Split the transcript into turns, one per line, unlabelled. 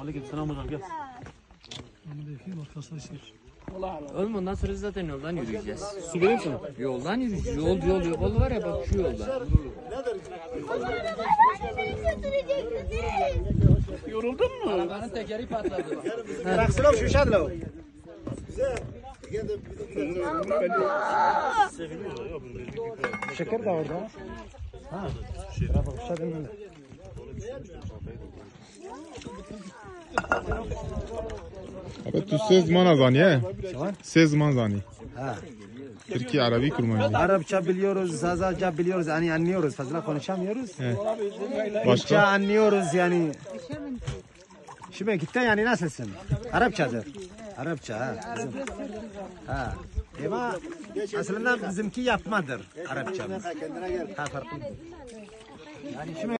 Aleykümselam hocam gel.
Oğlum ondan sonra zaten yoldan yürüyeceğiz.
Su vereyim sana.
Yoldan yürüyeceğiz. Yol var ya bak şu yolda.
Yoruldun mu?
Arabanın tekeri patladı.
Bıraksana şu şadla. Şeker de orada. Ha. Bak şadın önünde.
Abi tu söz manazani he? Söz manazani.
Ha.
Türkiye Arabi kurmayı.
Arapça biliyoruz, Zazaca biliyoruz, yani anlıyoruz. Fazla konuşamıyoruz. Türkçe
Başka?
anlıyoruz yani. Şimdi gitti yani nasılsın? Arapçadır. Arapça ha. Bizim. Ha. Ama aslında bizimki yapmadır Arapça. Ha farklı. Yani şimdi